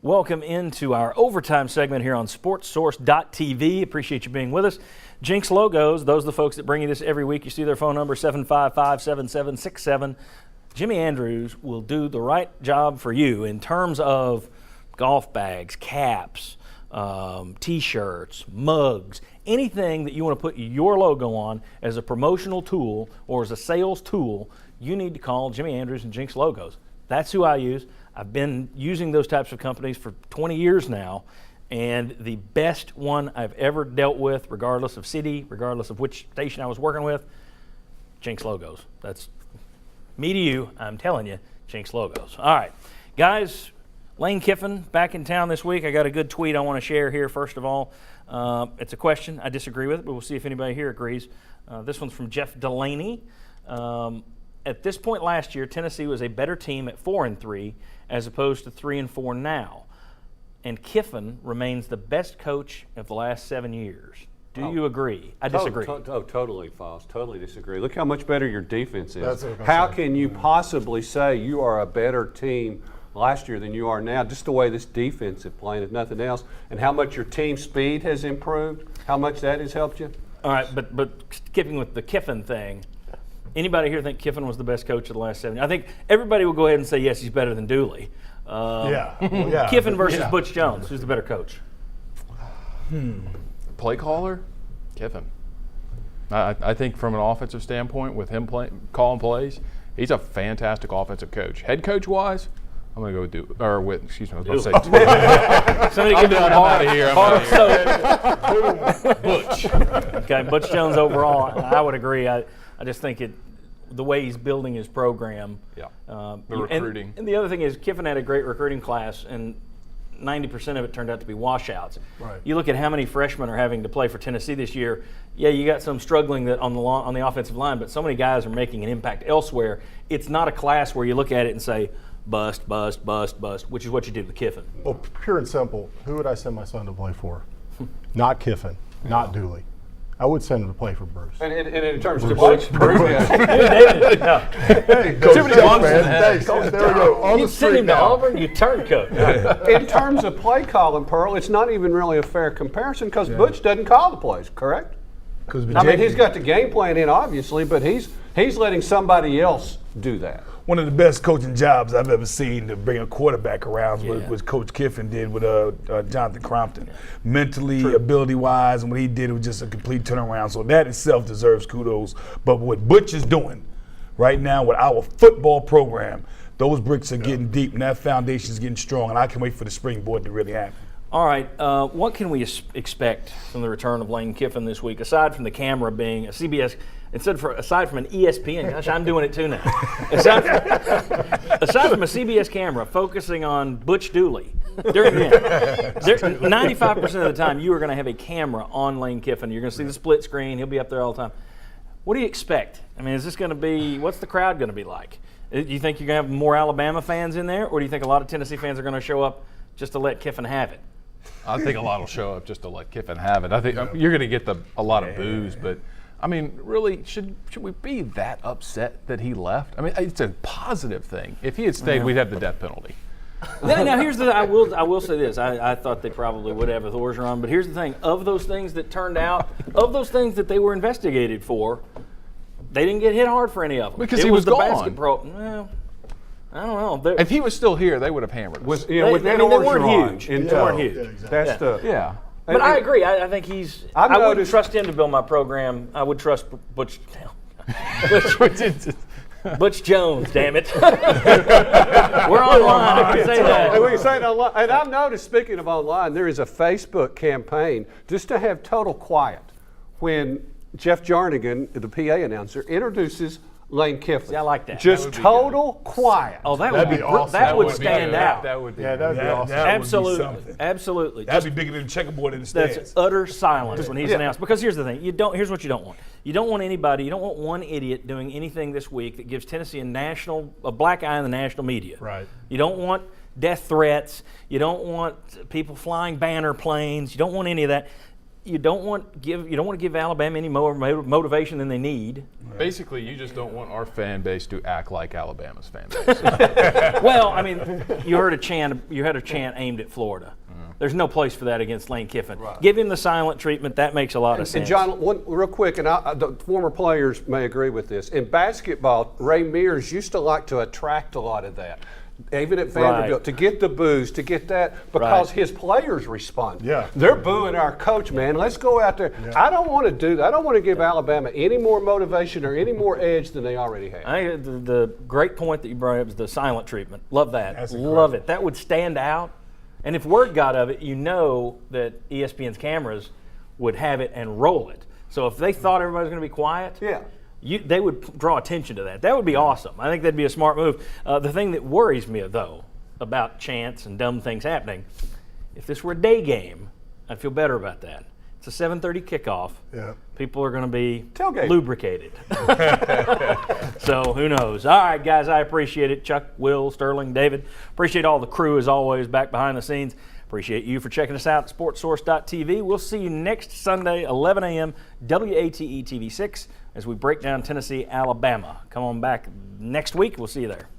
Welcome into our overtime segment here on SportsSource.tv. Appreciate you being with us. Jinx Logos, those are the folks that bring you this every week. You see their phone number, 755-7767. Jimmy Andrews will do the right job for you in terms of golf bags, caps, T-shirts, mugs, anything that you want to put your logo on as a promotional tool or as a sales tool, you need to call Jimmy Andrews and Jinx Logos. That's who I use. I've been using those types of companies for 20 years now, and the best one I've ever dealt with, regardless of city, regardless of which station I was working with, Jinx Logos. That's me to you, I'm telling you, Jinx Logos. All right, guys, Lane Kiffin back in town this week. I got a good tweet I want to share here, first of all. It's a question. I disagree with it, but we'll see if anybody here agrees. This one's from Jeff Delaney. At this point last year, Tennessee was a better team at 4-3 as opposed to 3-4 now. And Kiffin remains the best coach of the last 7 years. Do you agree? I disagree. Totally false. Totally disagree. Look how much better your defense is. How can you possibly say you are a better team last year than you are now, just the way this defense is playing, if nothing else, and how much your team speed has improved, how much that has helped you? All right, but skipping with the Kiffin thing, anybody here think Kiffin was the best coach of the last 7 years? I think everybody will go ahead and say, yes, he's better than Dooley. Kiffin versus Butch Jones, who's the better coach? Play caller? Kiffin. I think from an offensive standpoint, with him calling plays, he's a fantastic offensive coach. Head coach-wise, I'm going to go with excuse me, I was about to say Somebody give I'm out of here. Butch. Okay, Butch Jones overall, I would agree. I just think the way he's building his program. Yeah. The recruiting. And the other thing is Kiffin had a great recruiting class, and 90% of it turned out to be washouts. Right. You look at how many freshmen are having to play for Tennessee this year. Yeah, you got some struggling on the offensive line, but so many guys are making an impact elsewhere. It's not a class where you look at it and say, bust, bust, bust, bust, which is what you did with Kiffin. Well, pure and simple, who would I send my son to play for? Not Kiffin, not Dooley. I would send him to play for Bruce. And in terms of Bruce, Hey, Coach, thanks. There we go. On You the send street him to now. Auburn, you turncoat. in terms of play calling, Pearl, it's not even really a fair comparison because Butch doesn't call the plays, correct? I mean, he's got the game plan in, obviously, but he's letting somebody else do that. One of the best coaching jobs I've ever seen to bring a quarterback around was Coach Kiffin did with Jonathan Crompton. Mentally, ability-wise, and what he did was just a complete turnaround. So that itself deserves kudos. But what Butch is doing right now with our football program, those bricks are getting deep and that foundation is getting strong, and I can wait for the springboard to really happen. All right, what can we expect from the return of Lane Kiffin this week, aside from the camera being a CBS, aside from an ESPN, gosh, I'm doing it too now. Aside from a CBS camera focusing on Butch Dooley during the game, 95% of the time you are going to have a camera on Lane Kiffin. You're going to see the split screen. He'll be up there all the time. What do you expect? I mean, is this going to be, what's the crowd going to be like? Do you think you're going to have more Alabama fans in there, or do you think a lot of Tennessee fans are going to show up just to let Kiffin have it? I think a lot will show up just to let Kiffin have it. I think you're going to get a lot of boos, but I mean, really, should we be that upset that he left? I mean, it's a positive thing. If he had stayed, we'd have the death penalty. Now here's the. I will say this. I thought they probably would have with Orgeron, but here's the thing. Of those things that turned out, of those things that they were investigated for, they didn't get hit hard for any of them. Because he was the gone. Well, I don't know. If he was still here, they would have hammered us. They weren't huge. They weren't huge. Exactly. Yeah. But I agree. I think he's. I wouldn't trust him to build my program. I would trust Butch. Butch Jones, damn it. We're online. I can say that. And we can say it online. And I've noticed, speaking of online, there is a Facebook campaign just to have total quiet when Jeff Jarnigan, the PA announcer, introduces Lane Kiffin. See, I like that. Just total quiet. Oh, that would be awesome. That would stand out. That would be. Yeah, that would be awesome. Absolutely. Absolutely. That'd be bigger than the checkerboard in the stands. That's utter silence when he's announced. Because here's the thing. Here's what you don't want. You don't want anybody, you don't want one idiot doing anything this week that gives Tennessee a black eye in the national media. Right. You don't want death threats. You don't want people flying banner planes. You don't want any of that. you don't want to give Alabama any more motivation than they need. Basically, you just don't want our fan base to act like Alabama's fan base. Well, I mean, you had a chant aimed at Florida. There's no place for that against Lane Kiffin. Right. Give him the silent treatment. That makes a lot of sense. And John, one real quick, and the former players may agree with this. In basketball, Ray Mears used to like to attract a lot of that, even at Vanderbilt, to get the boos, to get that, because his players respond. Yeah. They're booing our coach, man. Let's go out there. Yeah. I don't want to do that. I don't want to give Alabama any more motivation or any more edge than they already have. I think the great point that you brought up is the silent treatment. Love that. That's Love it. That would stand out. And if word got of it, you know that ESPN's cameras would have it and roll it. So if they thought everybody was going to be quiet, they would draw attention to that. That would be awesome. I think that'd be a smart move. The thing that worries me, though, about chants and dumb things happening, if this were a day game, I'd feel better about that. It's a 7:30 kickoff. Yeah. People are going to be Tailgate. lubricated. So who knows? All right, guys, I appreciate it. Chuck, Will, Sterling, David. Appreciate all the crew, as always, back behind the scenes. Appreciate you for checking us out at sportsource.tv. We'll see you next Sunday, 11 a.m., WATE TV 6, as we break down Tennessee, Alabama. Come on back next week. We'll see you there.